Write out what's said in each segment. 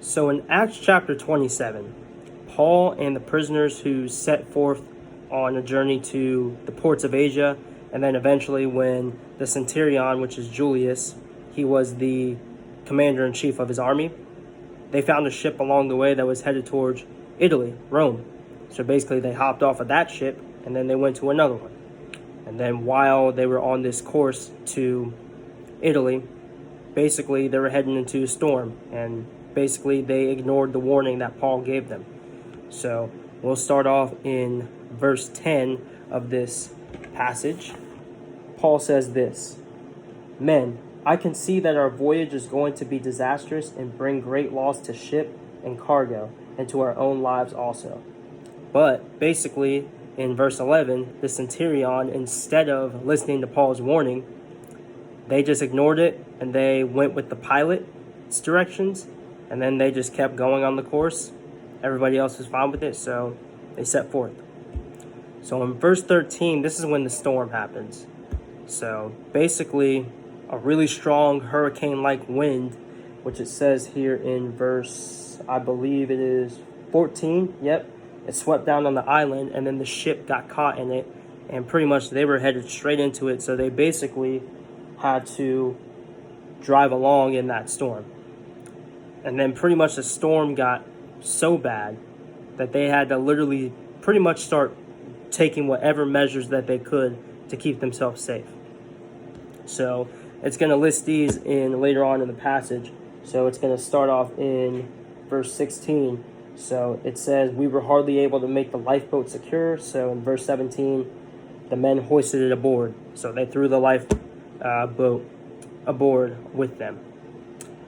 So in Acts chapter 27, Paul and the prisoners who set forth on a journey to the ports of Asia, and then eventually when the centurion, which is Julius, he was the commander-in-chief of his army, they found a ship along the way that was headed towards Italy, Rome. So basically they hopped off of that ship and then they went to another one. And then while they were on this course to Italy, basically they were heading into a storm, and basically they ignored the warning that Paul gave them. So we'll start off in verse 10 of this passage. Paul says this: "Men, I can see that our voyage is going to be disastrous and bring great loss to ship and cargo, and to our own lives also." But basically, in verse 11, the centurion, instead of listening to Paul's warning, they just ignored it and they went with the pilot's directions, and then they just kept going on the course. Everybody else was fine with it, so they set forth. So in verse 13, this is when the storm happens. So basically, a really strong hurricane-like wind, which it says here in verse, I believe it is 14, yep, it swept down on the island, and then the ship got caught in it, and pretty much they were headed straight into it, so they basically had to drive along in that storm. And then pretty much the storm got so bad that they had to literally pretty much start taking whatever measures that they could to keep themselves safe. So it's going to list these in later on in the passage. So it's going to start off in verse 16. So it says, "We were hardly able to make the lifeboat secure." So in verse 17, the men hoisted it aboard. So they threw the lifeboat aboard with them.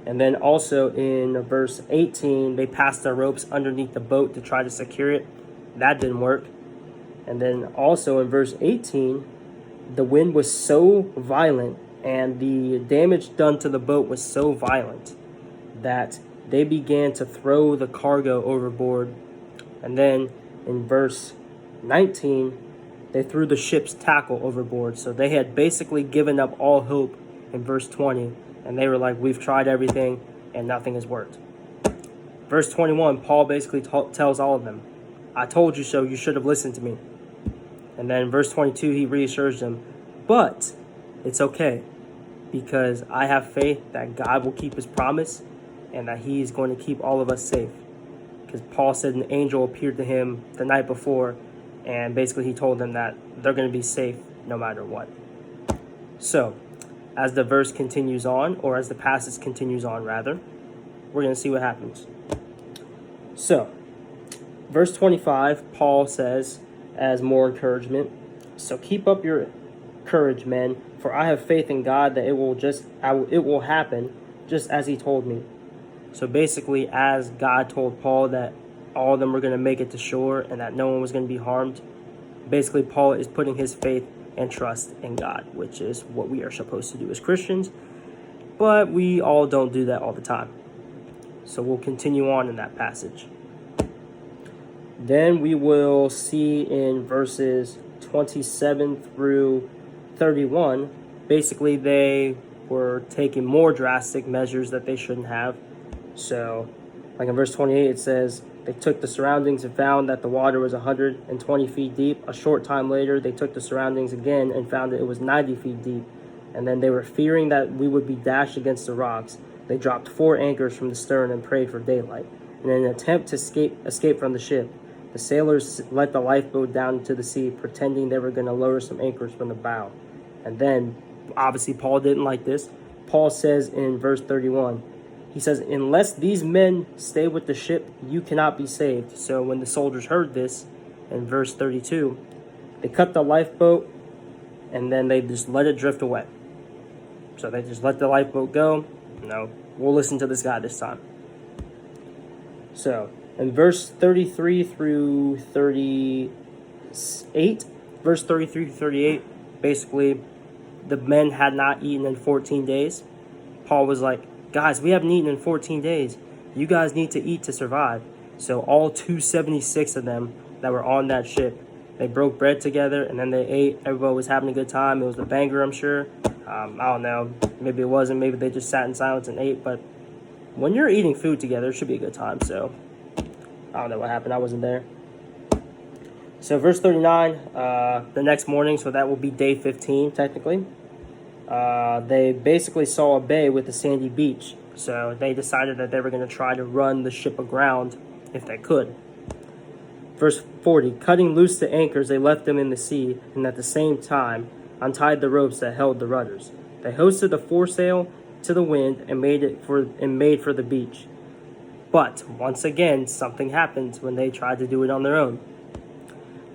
And then also in verse 18, they passed their ropes underneath the boat to try to secure it. That didn't work. And then also in verse 18, the wind was so violent and the damage done to the boat was so violent that they began to throw the cargo overboard. And then in verse 19, they threw the ship's tackle overboard. So they had basically given up all hope in verse 20. And they were like, "We've tried everything and nothing has worked." Verse 21, Paul basically tells all of them, "I told you so, you should have listened to me." And then verse 22, he reassures them, "But it's okay, because I have faith that God will keep his promise and that he is going to keep all of us safe." Because Paul said an angel appeared to him the night before, and basically he told them that they're going to be safe no matter what. So as the verse continues on, or as the passage continues on rather, we're going to see what happens. So verse 25, Paul says, as more encouragement, "So keep up your courage, men, for I have faith in God that it will happen just as he told me." So basically, as God told Paul that all of them were going to make it to shore and that no one was going to be harmed, basically Paul is putting his faith and trust in God, which is what we are supposed to do as Christians, but we all don't do that all the time. So we'll continue on in that passage. Then we will see in verses 27 through 31, basically they were taking more drastic measures that they shouldn't have. So like in verse 28, it says, "They took the surroundings and found that the water was 120 feet deep. A short time later, they took the surroundings again and found that it was 90 feet deep. And then they were fearing that we would be dashed against the rocks. They dropped 4 anchors from the stern and prayed for daylight. And in an attempt to escape from the ship, the sailors let the lifeboat down into the sea, pretending they were going to lower some anchors from the bow." And then, obviously, Paul didn't like this. Paul says in verse 31, he says, "Unless these men stay with the ship, you cannot be saved." So when the soldiers heard this, in verse 32, they cut the lifeboat and then they just let it drift away. So they just let the lifeboat go. No, we'll listen to this guy this time. So in verse 33 through 38, basically the men had not eaten in 14 days. Paul was like, "Guys, we haven't eaten in 14 days. You guys need to eat to survive." So all 276 of them that were on that ship, they broke bread together and then they ate. Everybody was having a good time. It was a banger, I'm sure. I don't know. Maybe it wasn't. Maybe they just sat in silence and ate. But when you're eating food together, it should be a good time. So I don't know what happened. I wasn't there. So verse 39, the next morning, so that will be day 15 technically. They basically saw a bay with a sandy beach. So they decided that they were going to try to run the ship aground if they could. Verse 40, cutting loose the anchors, they left them in the sea, and at the same time untied the ropes that held the rudders. They hoisted the foresail to the wind and made for the beach. But once again, something happened when they tried to do it on their own.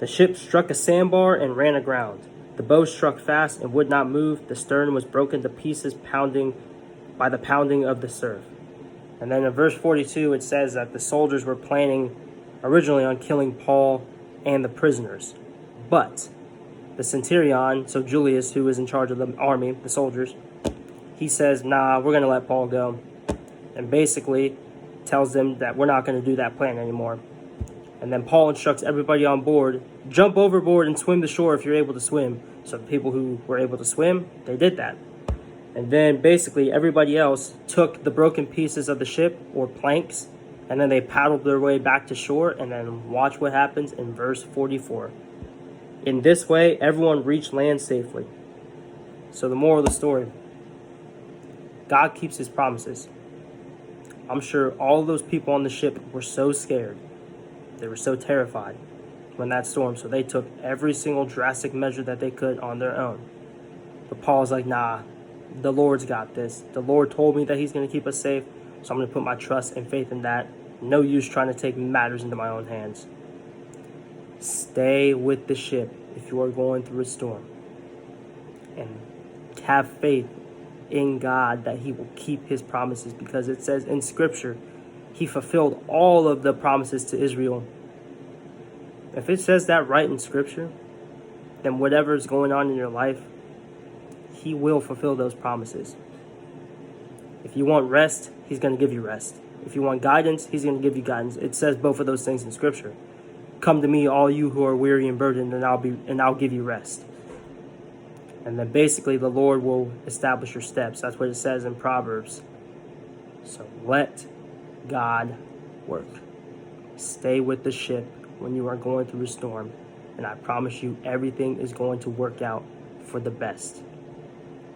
The ship struck a sandbar and ran aground. The bow struck fast and would not move. The stern was broken to pieces by the pounding of the surf. And then in verse 42, it says that the soldiers were planning originally on killing Paul and the prisoners. But the centurion, so Julius, who was in charge of the army, the soldiers, he says, nah, we're going to let Paul go. And basically tells them that we're not going to do that plan anymore. And then Paul instructs everybody on board, jump overboard and swim the shore if you're able to swim. So the people who were able to swim, they did that. And then basically everybody else took the broken pieces of the ship or planks, and then they paddled their way back to shore. And then watch what happens in verse 44. In this way, everyone reached land safely. So the moral of the story, God keeps his promises. I'm sure all those people on the ship were so scared. They were so terrified when that storm, so they took every single drastic measure that they could on their own. But Paul's like, nah, the Lord's got this. The Lord told me that he's going to keep us safe, so I'm going to put my trust and faith in that. No use trying to take matters into my own hands. Stay with the ship if you are going through a storm. And have faith in God that he will keep his promises, because it says in Scripture, he fulfilled all of the promises to Israel. If it says that right in Scripture, then whatever is going on in your life, he will fulfill those promises. If you want rest, he's going to give you rest. If you want guidance, he's going to give you guidance. It says both of those things in Scripture. Come to me, all you who are weary and burdened, and I'll give you rest. And then basically the Lord will establish your steps. That's what it says in Proverbs. So let God work. Stay with the ship when you are going through a storm, and I promise you everything is going to work out for the best.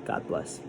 God bless.